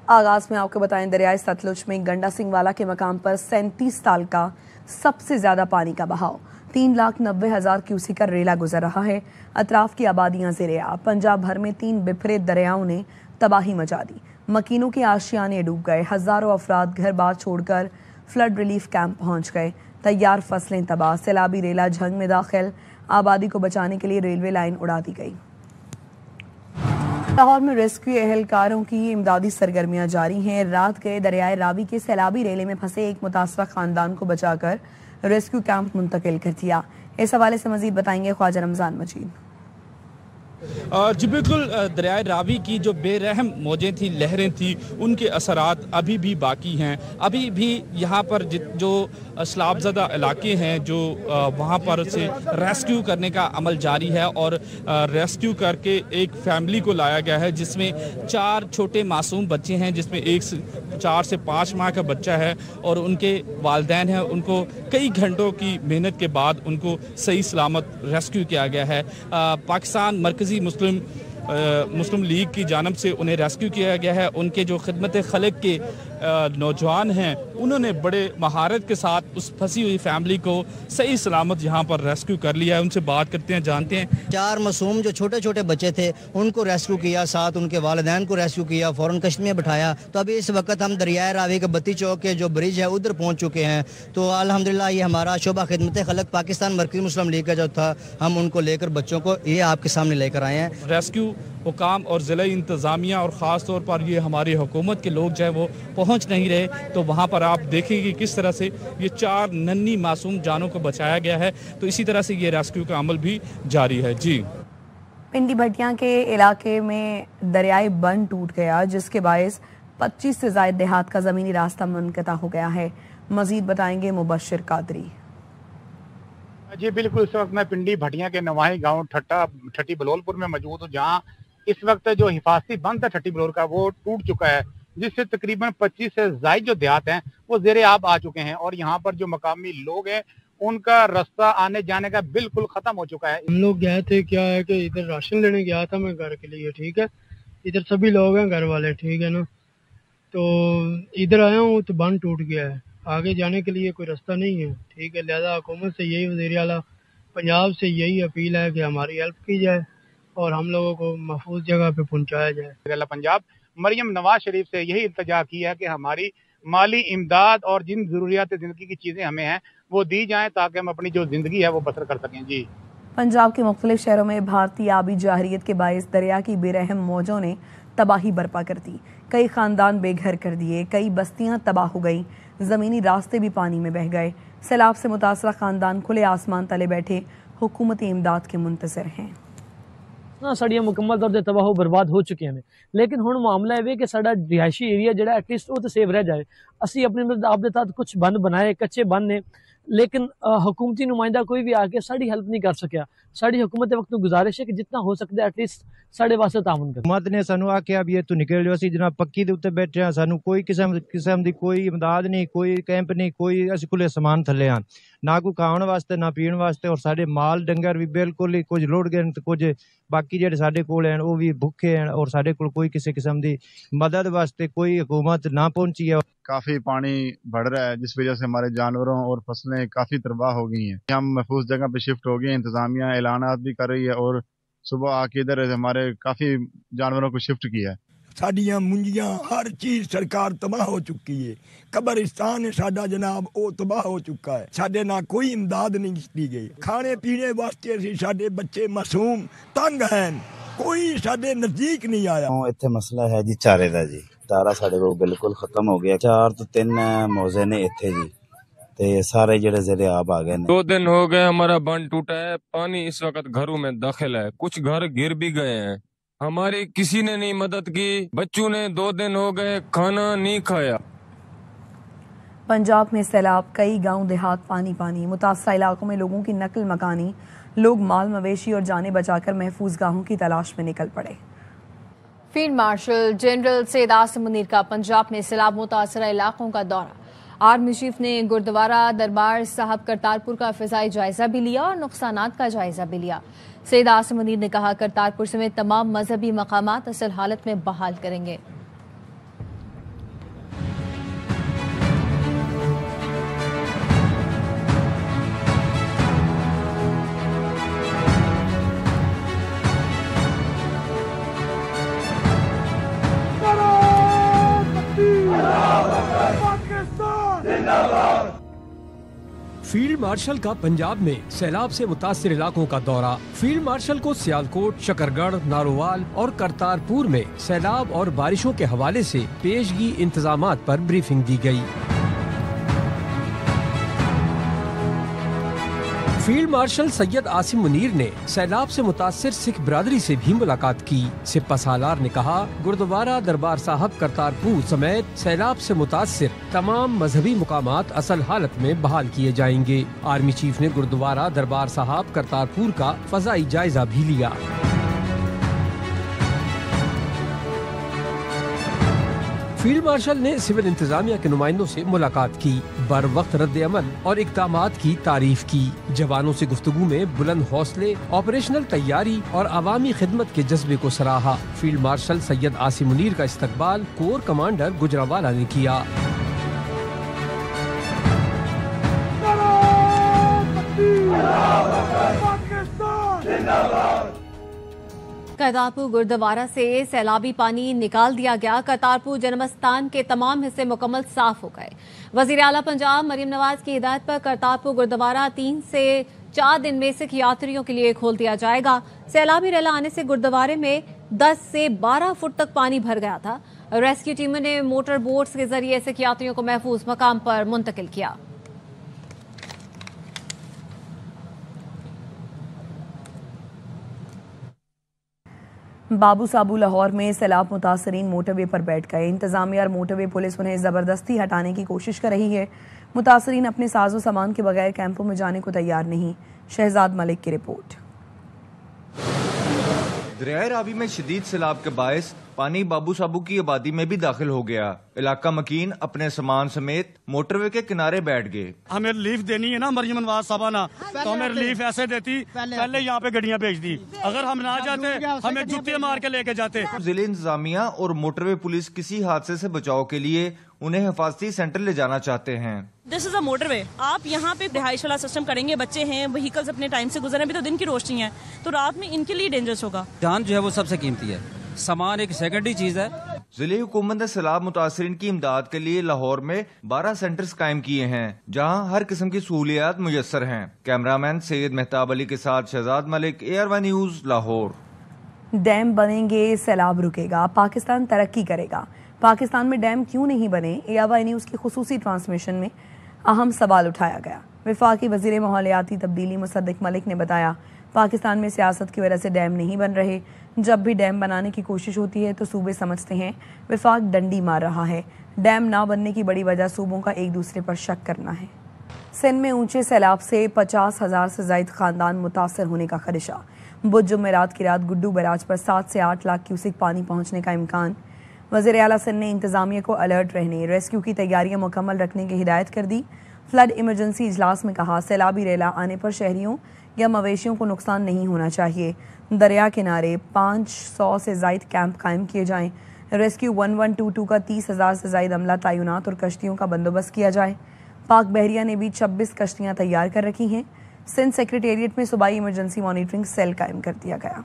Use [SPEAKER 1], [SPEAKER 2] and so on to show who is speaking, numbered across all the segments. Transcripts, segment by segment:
[SPEAKER 1] आगाज में आपको बताएं, दरियाई सतलुज में गंडा सिंह वाला के मकाम पर 37 साल का सबसे ज्यादा पानी का बहाव। 3,90,000 क्यूसेक का रेला गुजर रहा है। अतराफ की आबादियां ज़ेर-ए-आब। पंजाब भर में 3 बिफरे दरियाओं ने तबाही मचा दी। मकीनों के आशियाने डूब गए। हजारों अफराद घर बार छोड़कर फ्लड रिलीफ कैंप पहुंच गए। तैयार फसलें तबाह। सैलाबी रेला झंग में दाखिल। आबादी को बचाने के लिए रेलवे लाइन उड़ा दी गई। लाहौर में रेस्क्यू एहलकारों की इमदादी सरगर्मियां जारी हैं। रात गए दरियाए रावी के सैलाबी रेले में फंसे एक मुतासरा खानदान को बचाकर रेस्क्यू कैंप मुंतकिल कर दिया। इस हवाले से मजीद बताएंगे ख्वाजा रमजान मजीद।
[SPEAKER 2] जी बिल्कुल, दरियाए रावी की जो बेरहम मौजें थी, लहरें थी, उनके असरात अभी भी बाकी हैं। अभी भी यहाँ पर जो सैलाबज़दा इलाके हैं, जो वहाँ पर से रेस्क्यू करने का अमल जारी है और रेस्क्यू करके एक फैमिली को लाया गया है जिसमें 4 छोटे मासूम बच्चे हैं, जिसमें एक 4 से 5 माह का बच्चा है और उनके वालिदैन हैं। उनको कई घंटों की मेहनत के बाद उनको सही सलामत रेस्क्यू किया गया है। पाकिस्तान मरकज़ी मुस्लिम लीग की जानब से उन्हें रेस्क्यू किया गया है। उनके जो खिदमत खलक के नौजवान हैं, उन्होंने बड़े महारत के साथ उस फंसी हुई फैमिली को सही सलामत यहाँ पर रेस्क्यू कर लिया है। उनसे बात करते हैं, जानते हैं।
[SPEAKER 3] 4 मासूम जो छोटे छोटे बच्चे थे उनको रेस्क्यू किया, साथ उनके वालिदैन को रेस्क्यू किया, फ़ौरन कश्ती में बिठाया। तो अभी इस वक्त हम दरियाए रावी के बत्ती चौक के जो ब्रिज है उधर पहुँच चुके हैं। तो अल्हम्दुलिल्लाह ये हमारा शोबा खिदमत खलक पाकिस्तान मरकज़ी मुस्लिम लीग का जो था, हम उनको लेकर बच्चों को ये आपके सामने लेकर आए हैं।
[SPEAKER 2] रेस्क्यू हुकाम और ज़िला इंतज़ामिया और ख़ास तौर पर ये हमारी हुकूमत के लोग जो है वो पहुँच नहीं रहे। तो वहाँ पर आप देखेंगे किस तरह से ये 4 नन्ही मासूम जानों को बचाया गया है। तो इसी तरह से ये रेस्क्यू का अमल भी जारी है। जी,
[SPEAKER 1] पिंडी भटिया के इलाके में दरियाई बंद टूट गया, जिसके बायस 25 से ज़ायद देहात का ज़मीनी रास्ता मुनक़ता हो गया है। मज़ीद बताएंगे मुबश्शिर कादरी।
[SPEAKER 4] जी बिल्कुल, इस वक्त मैं पिंडी भटिया के नवाही गांव ठट्टी बलोलपुर में मौजूद हूँ, जहां इस वक्त जो हिफाजती बंद था ठट्टी बलोल का, वो टूट चुका है, जिससे तकरीबन 25 से ज़ायद जो देहात हैं वो ज़ेर-ए-आब आ चुके हैं और यहाँ पर जो मकामी लोग हैं उनका रास्ता आने जाने का बिल्कुल खत्म हो चुका है।
[SPEAKER 5] हम लोग गए थे, क्या है कि इधर राशन लेने गया था मैं घर के लिए, ठीक है। इधर सभी लोग हैं घर वाले, ठीक है ना। तो इधर आया हूँ तो बंद टूट गया है, आगे जाने के लिए कोई रास्ता नहीं है, ठीक है। लिहाजा हुकूमत से यही, वज़ीर आला पंजाब से यही अपील है कि हमारी हेल्प की जाए और हम लोगों को महफूज जगह पे पहुँचाया जाए।
[SPEAKER 4] पंजाब मरियम नवाज शरीफ से यही इल्तिजा की है कि हमारी माली इमदाद और जिन ज़रूरियात ज़िंदगी की चीज़ें हमें हैं वो दी जाएं, ताकि हम अपनी जो ज़िंदगी है वो बसर कर सकें। जी,
[SPEAKER 1] पंजाब के मुख्तलिफ शहरों में भारतीय आबी जाहरियत के बायस दरिया की बेरहम मौजों ने तबाही बर्पा कर दी। कई खानदान बेघर कर दिए, कई बस्तियां तबाह हो गई, ज़मीनी रास्ते भी पानी में बह गए। सैलाब से मुतासरा खानदान खुले आसमान तले बैठे हुकूमती इमदाद के मुंतज़िर हैं।
[SPEAKER 6] साड़ियां मुकम्मल तौर पर तबाह बर्बाद हो चुके हैं, लेकिन हुण मामला है कि साडा रिहायशी एरिया जिहड़ा एटलीस्ट वो तो सेव रह जाए। असी अपने आप दे तहत कुछ बंद बनाए, कच्चे बंद ने, लेकिन हुकूमती नुमाइंदा कोई भी आके साड़ी हेल्प नहीं कर सकिया। साड़ी हुकूमत वक्त गुजारिश है कि जितना हो सकता है एटलीस्ट साढ़े वास्ते ताउन कर।
[SPEAKER 7] हुकूमत ने सानू आख्या भी इत्थों निकल जाओ, असीं जनाब पक्की दे उत्ते बैठे हां, सानू कोई किस्म दी कोई इमदाद नहीं, कोई कैंप नहीं, कोई असीं खुले समान थल्ले हां, ना कोई खाण वास्ते ना पीण वास्ते। और साडे माल डंगर भी बिल्कुल ही कुछ रुड़ गए ते कुछ बाकी जेह्ड़े साडे कोल हैं वो भी भुखे हैं और साडे कोल कोई किसी किस्म दी मदद वास्ते कोई हुकूमत ना पहुंची है।
[SPEAKER 8] काफी पानी बढ़ रहा है, जिस वजह से हमारे जानवरों और फसलें काफी तबाह हो गई हैं। हम महफूज जगह पे शिफ्ट हो गए, इंतजामिया ऐलानात भी कर रही है और सुबह आके इधर हमारे काफी जानवरों को शिफ्ट किया है।
[SPEAKER 9] साडियां मुंजियां हर चीज सरकार तबाह हो चुकी है। कब्रिस्तान है साडा जनाब, वो तबाह हो चुका है। साडे ना कोई इमदाद नहीं की गई। खाने पीने वास्ते असीं साडे बच्चे मासूम तंग हैं, कोई साडे नजदीक नहीं आया।
[SPEAKER 10] इत्थे मसला है जी चारे दा जी, चारा साडे कोल बिल्कुल खत्म हो गया। 4 तो 3 मौजे ने इत्थे जी, ते सारे जेड़े ज़ेर-ए-आब आ गए।
[SPEAKER 11] 2 दिन हो गए हमारा बंद टूटा है, पानी इस वक्त घरों में दाखिल है, कुछ घर गिर भी गए हैं। हमारी किसी ने नहीं मदद की, बच्चों ने 2 दिन हो गए खाना नहीं खाया।
[SPEAKER 1] पंजाब में सैलाब, कई गांव देहात पानी पानी। मुतासरा इलाकों में लोगों की नकल मकानी, लोग माल मवेशी और जानें बचाकर महफूज गाहों की तलाश में निकल पड़े।
[SPEAKER 12] Field marshal general Syed Asim Munir का पंजाब में सैलाब मुतासरा इलाकों का दौरा। आर्मी चीफ ने गुरुद्वारा दरबार साहब करतारपुर का फिजाई जायजा भी लिया और नुकसानात का जायजा भी लिया। सैयद आसिम मुनीर ने कहा, करतारपुर समेत तमाम मजहबी मकामात असल हालत में बहाल करेंगे।
[SPEAKER 13] फील्ड मार्शल का पंजाब में सैलाब से मुतासिर इलाकों का दौरा। फील्ड मार्शल को सियालकोट, शकरगढ़, नारोवाल और करतारपुर में सैलाब और बारिशों के हवाले से पेशगी इंतजामात पर ब्रीफिंग दी गई। फील्ड मार्शल सैयद आसिम मुनीर ने सैलाब से मुतासिर सिख बिरादरी से भी मुलाकात की। सिपा सालार ने कहा, गुरुद्वारा दरबार साहब करतारपुर समेत सैलाब से मुतासिर तमाम मजहबी मुकामात असल हालत में बहाल किए जाएंगे। आर्मी चीफ ने गुरुद्वारा दरबार साहब करतारपुर का फजाई जायजा भी लिया। फील्ड मार्शल ने सिविल इंतजामिया के नुमाइंदों से मुलाकात की, बर वक्त रद्द अमल और इक़दामात की तारीफ की। जवानों से गुफ्तगू में बुलंद हौसले, ऑपरेशनल तैयारी और अवामी खिदमत के जज्बे को सराहा। फील्ड मार्शल सैयद आसिम मुनीर का इस्तकबाल कोर कमांडर गुजरावाला ने किया।
[SPEAKER 12] करतारपुर गुरुद्वारा से सैलाबी पानी निकाल दिया गया। करतारपुर जन्मस्थान के तमाम हिस्से मुकम्मल साफ हो गए। वजीर आला पंजाब मरियम नवाज की हिदायत पर करतारपुर गुरुद्वारा 3 से 4 दिन में सिख यात्रियों के लिए खोल दिया जाएगा। सैलाबी रेला आने से गुरुद्वारे में 10 से 12 फुट तक पानी भर गया था। रेस्क्यू टीमों ने मोटर बोट्स के जरिए सिख यात्रियों को महफूज मकाम पर मुंतकिल किया।
[SPEAKER 1] बाबू साबू लाहौर में सैलाब मुतासरीन मोटरवे पर बैठ गए। इंतजामिया और मोटरवे पुलिस उन्हें जबरदस्ती हटाने की कोशिश कर रही है। मुतासरीन अपने साजो सामान के बगैर कैंपों में जाने को तैयार नहीं। शहजाद मलिक की रिपोर्ट।
[SPEAKER 14] दरिया रावी में शदीद सैलाब के बायस पानी बाबू साबू की आबादी में भी दाखिल हो गया। इलाका मकीन अपने सामान समेत मोटरवे के किनारे बैठ गए।
[SPEAKER 15] हमें रिलीफ देनी है ना मरियम नवाज साहबा ना, तो हमें रिलीफ ऐसे देती, पहले यहाँ पे गाड़ियाँ भेज दी। अगर हम ना जाते हमें जूते मार के लेके जाते।
[SPEAKER 14] जिले इंतजामिया और मोटरवे पुलिस किसी हादसे से बचाव के लिए उन्हें हिफाजती सेंटर ले जाना चाहते हैं।
[SPEAKER 16] दिस इज अ मोटरवे, आप यहाँ पे रिहाइश वाला सिस्टम करेंगे, बच्चे हैं, व्हीकल्स अपने टाइम से गुजरे, अभी तो दिन की रोशनी है, तो रात में इनके लिए डेंजरस होगा।
[SPEAKER 17] जान जो है वो सबसे कीमती है, सामान एक सेकेंडरी चीज है।
[SPEAKER 14] जिले हुकूमत ने सैलाब मुतासरीन की इमदाद के लिए लाहौर में 12 सेंटर्स कायम किए हैं, जहां हर किस्म की सहूलियात मुयस्सर हैं। कैमरामैन सैयद मेहताब अली के साथ Shahzad Malik, AR1 news, Lahore.
[SPEAKER 1] Dam बनेंगे, सैलाब रुकेगा, पाकिस्तान तरक्की करेगा। पाकिस्तान में डैम क्यों नहीं बने, AR1 न्यूज की खुसूसी ट्रांसमिशन में अहम सवाल उठाया गया। वफाकी वजीर माहौलियाती तब्दीली मुसद्दिक मलिक ने बताया, पाकिस्तान में सियासत की वजह से डैम नहीं बन रहे। जब भी डैम बनाने की कोशिश होती है तो सूबे समझते हैं वफाक डंडी मार रहा है। डैम ना बनने की बड़ी वजह सूबों का एक दूसरे पर शक करना है। सिंध में ऊंचे सैलाब से 50,000 से ज्यादा खानदान मुतासर होने का खदशा। बुध जुमेरात की रात गुड्डू बैराज पर 7 से 8 लाख क्यूसिक पानी पहुंचने का इम्कान। वज़ीर आला सिंध ने इंतजामिया को अलर्ट रहने, रेस्क्यू की तैयारियां मुकम्मल रखने की हिदायत कर दी। फ्लड इमरजेंसी इजलास में कहा, सैलाबी रेला आने पर शहरियों या मवेशियों को नुकसान नहीं होना चाहिए। दरिया किनारे 500 से ज़ायद कैंप कायम किए जाएं। रेस्क्यू 1122 का 30,000 से ज़ायद अमला तैनात और कश्तियों का बंदोबस्त किया जाए। पाक बहरिया ने भी 26 कश्तियाँ तैयार कर रखी हैं। सिंध सेक्रेटेरिएट में सूबाई इमरजेंसी मॉनिटरिंग सेल कायम कर दिया गया।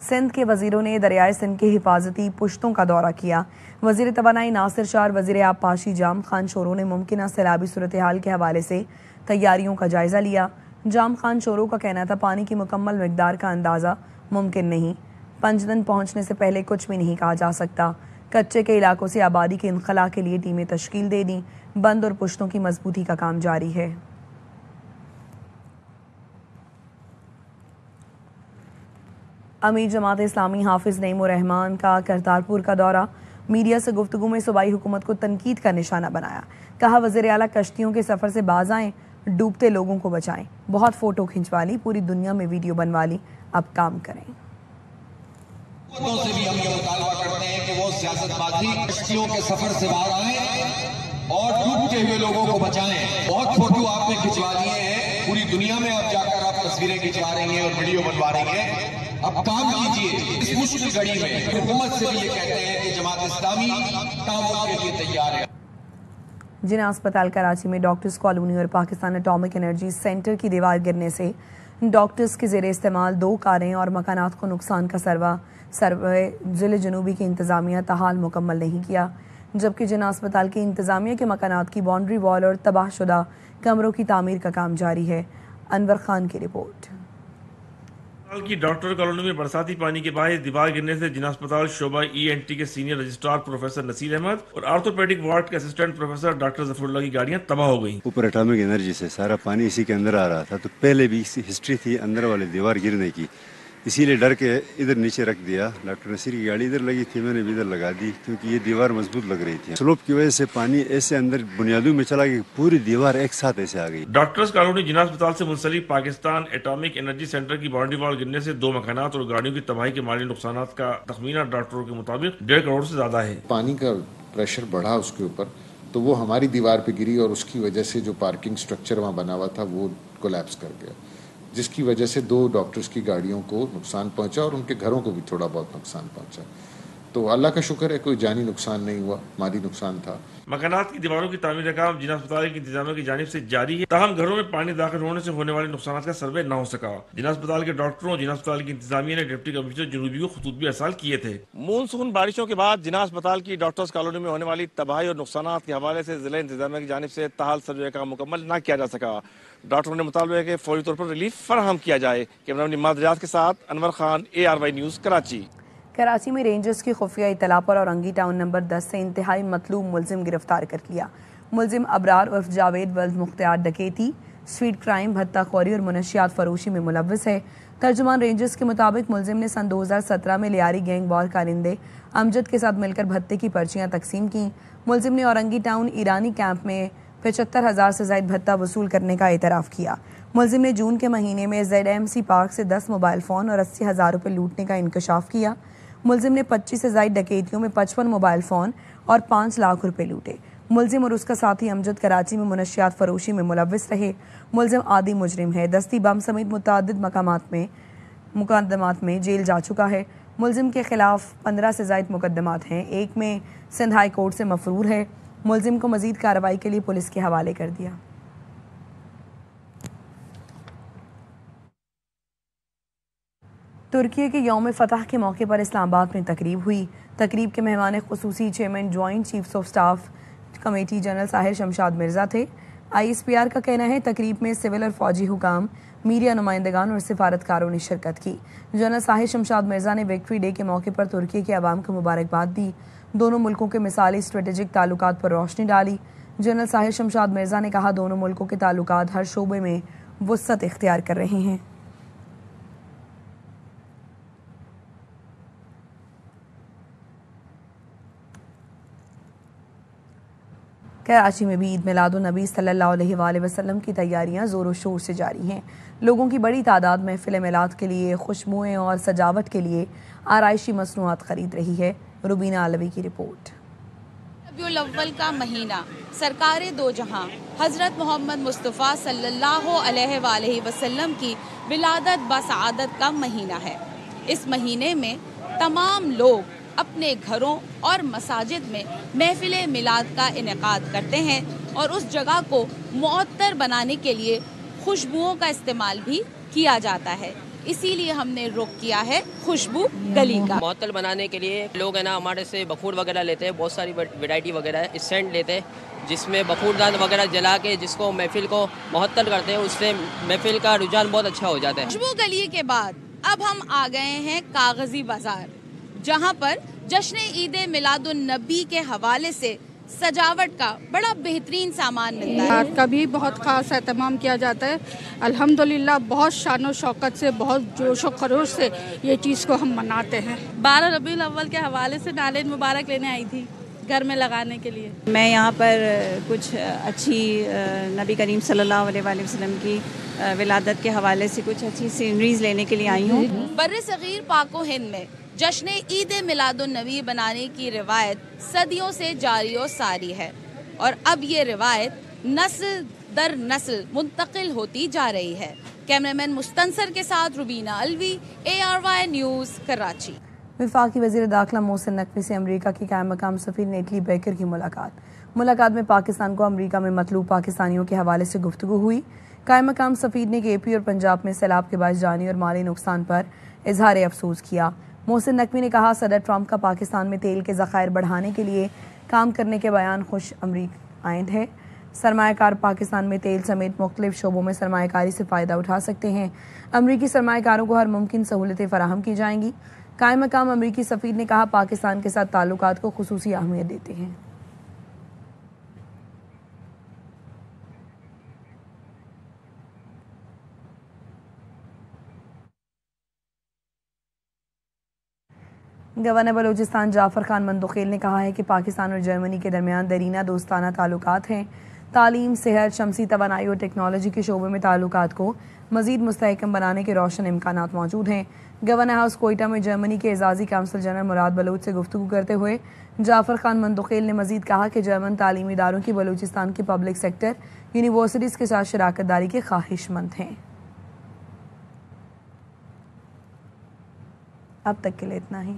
[SPEAKER 1] सिंध के वजीरों ने दरियाए सिंध के हिफाजती पुश्तों का दौरा किया। वजीर तवानाई नासिर शाह और वजीर आबपाशी जाम खान शोरो ने मुमकिन सैलाबी सूरत हाल के हवाले से तैयारियों का जायजा लिया। जाम खान शोरो का कहना था, पानी की मुकम्मल मिकदार का अंदाज़ा मुमकिन नहीं, पंजतन पहुँचने से पहले कुछ भी नहीं कहा जा सकता। कच्चे के इलाकों से आबादी के इनखला के लिए टीमें तश्कील दे दी। बंद और पुश्तों की मजबूती का काम जारी है। अमीर जमात इस्लामी हाफिज नईमुर रहमान का करतारपुर का दौरा। मीडिया से गुफ्तगू में सूबाई हुकूमत को तनकीद का निशाना बनाया। कहा, वज़ीर आला कश्तियों के सफ़र से बाज आएँ, डूबते लोगों को बचाएं। बहुत फ़ोटो खिंचवा ली, पूरी दुनिया में वीडियो बनवा ली, अब काम करें।
[SPEAKER 18] से भी हम ये मुतालबा करते हैं कि वो सियासतबाजी कश्तियों के सफर से बाहर आए और डूबते हुए लोगों को बचाएं। बहुत फोटो आपने खिंचवा लिए हैं, पूरी दुनिया में अब जाकर आप तस्वीरें खिंचवा रही हैं और वीडियो बनवा रही हैं। अब काम कीजिए इस मुश्किल घड़ी में। हुकूमत से भी ये कहते हैं कि जमात इस्लामी काम के लिए तैयार है।
[SPEAKER 1] जिना अस्पताल कराची में डॉक्टर्स कॉलोनी और पाकिस्तान एटॉमिक एनर्जी सेंटर की दीवार गिरने से डॉक्टर्स के ज़ेरे इस्तेमाल 2 कारें और मकानात को नुकसान का सर्वे जिले जनूबी की इंतजामिया ताहाल मुकम्मल नहीं किया। जबकि जिना अस्पताल की इंतजामिया के मकानात की बाउंड्री वॉल और तबाहशुदा कमरों की तामीर का काम जारी है। अनवर खान की रिपोर्ट।
[SPEAKER 19] की डॉक्टर कॉलोनी में बरसाती पानी के बायस दीवार गिरने से जिला अस्पताल शोबा ENT के senior registrar professor Naseer Ahmed और आर्थोपेडिक वार्ड के असिस्टेंट प्रोफेसर डॉक्टर जफरुल्लाह की गाड़ियां तबाह हो गई।
[SPEAKER 20] ऊपर एटॉमिक एनर्जी से सारा पानी इसी के अंदर आ रहा था, तो पहले भी हिस्ट्री थी अंदर वाले दीवार गिरने की, इसीलिए डर के इधर नीचे रख दिया। डॉक्टर नसीर की गाड़ी इधर लगी थी, मैंने भी इधर लगा दी क्योंकि ये दीवार मजबूत लग रही थी। स्लोप की वजह से पानी ऐसे अंदर बुनियादों में चला गया, पूरी दीवार एक साथ ऐसे आ गई।
[SPEAKER 19] डॉक्टर्स कॉलोनी जिना अस्पताल से मुंसलिक पाकिस्तान एटॉमिक एनर्जी सेंटर की बाउंड्री वॉल गिरने से 2 मकानात और गाड़ियों की तबाही के माली नुकसान का तखमीना डॉक्टरों के मुताबिक 1.5 करोड़ से ज्यादा है।
[SPEAKER 21] पानी का प्रेशर बढ़ा उसके ऊपर, तो वो हमारी दीवार पे गिरी और उसकी वजह से जो पार्किंग स्ट्रक्चर वहाँ बना हुआ था वो कोलैप्स कर गया, जिसकी वजह से 2 डॉक्टर्स की गाड़ियों को नुकसान पहुंचा और उनके घरों को भी थोड़ा बहुत नुकसान पहुंचा। तो अल्लाह का शुक्र है कोई जानी नुकसान नहीं हुआ, माली नुकसान था।
[SPEAKER 19] मकानात की दीवारों की तामीर का काम जिला अस्पताल की इंतजामिया की जानिब से जारी है, ताहम घरों में पानी दाखिल होने से होने वाले नुकसान का सर्वे न हो सका। जिला अस्पताल के डॉक्टरों और जिला अस्पताल की इंतजामिया ने डिप्टी कमिश्नर जनूबी को खतूत भी अरसाल किए थे। मानसून बारिशों के बाद जिला अस्पताल की डॉक्टर्स कॉलोनी में होने वाली तबाही और नुकसान के हवाले से जिला इंतजामिया की जानिब से ताहाल सर्वे का मुकम्मल न किया जा सका। डॉक्टरों ने मुतालबा है कि फौरी तौर पर रिलीफ फराहम किया जाए। कैमरामैन इमाद रियाज के साथ अनवर खान, ARY न्यूज़, कराची।
[SPEAKER 1] कराची में रेंजर्स की खुफिया इत्तला पर औरंगी टाउन नंबर 10 से इंतहाई मतलूब मुलजिम गिरफ्तार कर लिया। मुलजिम अबरार उर्फ जावेद वल्द मुख्तियार डकैती, स्ट्रीट क्राइम, भत्ताखोरी और मुनशियात फरोशी में मुलव्वस है। तर्जुमान रेंजर्स के मुताबिक मुलजिम ने सन 2017 में लियारी गैंग वॉर कारिंदे अमजद के साथ मिलकर भत्ते की पर्चियां तकसीम की। मुलजिम ने औरंगी टाउन ईरानी कैंप में 75,000 से ज्यादा भत्ता वसूल करने का एतराफ़ किया। मुलजिम ने जून के महीने में ZMC पार्क से 10 मोबाइल फ़ोन और 80,000 रुपये लूटने का इंकशाफ किया। मुलजिम ने 25 से ज्यादा डकैतियों में 55 मोबाइल फ़ोन और 5 लाख रुपए लूटे। मुलजिम और उसका साथी अमजद कराची में मुनशियात फरोशी में मुलव्वस रहे। मुलजिम आदि मुजरिम है, दस्ती बम समेत मुतअद्दिद मुकदमात में जेल जा चुका है। मुलजिम के खिलाफ 15 से ज्यादा मुकदमात हैं, एक में सिंध हाई कोर्ट से मफरूर है। मुलजिम को मजीद कार्रवाई के लिए पुलिस के हवाले कर दिया। तुर्की के यौम फतह के मौके पर इस्लामाबाद में तकरीब हुई। तकरीब के मेहमान खुसूसी chairman joint chiefs of staff committee general Sahir Shamshad Mirza थे। ISPR का कहना है तकरीब में सिविल और फौजी हुकाम, मीडिया नुमाइंदगान और सिफारतकारों ने शिरकत की। जनरल साहिर शमशाद मिर्ज़ा ने विक्ट्री डे के मौके पर तुर्की के अवाम को मुबारकबाद दी। दोनों मुल्कों के मिसाली स्ट्रेटेजिक ताल्लुकात पर रोशनी डाली। जनरल साहिर शमशाद मिर्ज़ा ने कहा दोनों मुल्कों के ताल्लुकात हर शोबे में वुसअत इख्तियार कर रहे हैं। कराची में भी ईद मिलादुन्नबी सल्लल्लाहु अलैहि वसल्लम की तैयारियां जोरों शोर से जारी हैं। लोगों की बड़ी तादाद महफिल मिलाद के लिए खुशबुएं और सजावट के लिए आराइशी मसनूआत खरीद रही है। रुबीना अलवी की रिपोर्ट।
[SPEAKER 22] रबीउल अव्वल का महीना सरकारे दो जहां हज़रत मोहम्मद मुस्तफ़ा सल्लल्लाहु अलैहि वसल्लम की विलादत बसआदत का महीना है। इस महीने में तमाम लोग अपने घरों और मसाजिद में महफिल मिलाद का इनेकाद करते हैं और उस जगह को मुअत्तर बनाने के लिए खुशबुओं का इस्तेमाल भी किया जाता है। इसीलिए हमने रुख किया है खुशबू गली का।
[SPEAKER 23] मुअत्तर बनाने के लिए लोग है ना हमारे से बखूर वगैरह लेते हैं, बहुत सारी वैरायटी वगैरह है, सेंट लेते हैं जिसमें बखूरदान वगैरह जला के जिसको महफिल को मुअत्तर करते हैं, उससे महफिल का रुझान बहुत अच्छा हो जाता है।
[SPEAKER 22] खुशबू गली के बाद अब हम आ गए हैं कागजी बाजार, जहां पर जश्न ईद मिलादुन्नबी के हवाले से सजावट का बड़ा बेहतरीन सामान मिलता है।
[SPEAKER 24] रात का भी बहुत खास एहतमाम किया जाता है। अल्हम्दुलिल्लाह बहुत शान शौकत से, बहुत जोश व खरोश से ये चीज़ को हम मनाते हैं।
[SPEAKER 25] 12 रबीउल अव्वल के हवाले से नालिद मुबारक लेने आई थी घर में लगाने के लिए।
[SPEAKER 26] मैं यहाँ पर कुछ अच्छी नबी करीम सल्लल्लाहु अलैहि वसल्लम की विलादत के हवाले से कुछ अच्छी सीनरीज लेने के लिए आई हूँ।
[SPEAKER 22] बर्रे सगीर पाको हिंद में जश्न ईद मिलादुन्नबी बनाने की रिवायत सदियों से जारी और सारी है और अब ये रिवायत नस्ल दर नस्ल मुंतकिल होती जा रही है। कैमरामैन मुस्तनसर के साथ रुबीना अलवी, ARY न्यूज़, कराची।
[SPEAKER 1] वफाकी वज़ीर दाखिला मोहसिन नकवी से अमरीका की कायम मकाम सफ़ीर नेटली बेकर की मुलाकात में पाकिस्तान को अमरीका में मतलूब पाकिस्तानियों के हवाले से गुफ्तगू हुई। कायम मकाम सफ़ीर ने KP और पंजाब में सैलाब के बायस जानी और माली नुकसान पर इजहार अफसोस किया। मोहसिन नकवी ने कहा सदर ट्रंप का पाकिस्तान में तेल के ज़खायर बढ़ाने के लिए काम करने के बयान खुश अमरीक आइंद है। सरमायाकार पाकिस्तान में तेल समेत मुख्तलिफ शोबों में सरमायाकारी से फ़ायदा उठा सकते हैं। अमरीकी सरमायाकारों को हर मुमकिन सहूलतें फराहम की जाएंगी। कायम मकाम अमरीकी सफ़ीर ने कहा, पाकिस्तान के साथ ताल्लुकात को खुसूसी अहमियत देते हैं। गवर्नर बलूचिस्तान जाफर खान मंदुखेल ने कहा है कि पाकिस्तान और जर्मनी के दरमियान दरीना दोस्ताना ताल्लुकात हैं। तालीम, सेहत, शमसी तवानाई और टेक्नोलॉजी के शोबे में ताल्लुकात को मज़ीद मुस्तहकम बनाने के रोशन इम्कानात मौजूद हैं। गवर्नर हाउस कोयटा में जर्मनी के एजाज़ी काउंसिल जनरल मुराद बलोच से गुफ्तगू करते हुए जाफर खान मंदुखेल ने मज़ीद कहा कि जर्मन तालीमी इदारों की बलूचिस्तान के पब्लिक सेक्टर यूनिवर्सिटीज़ के साथ शराकत दारी के ख्वाहिशमंद हैं। अब तक के लिए इतना ही।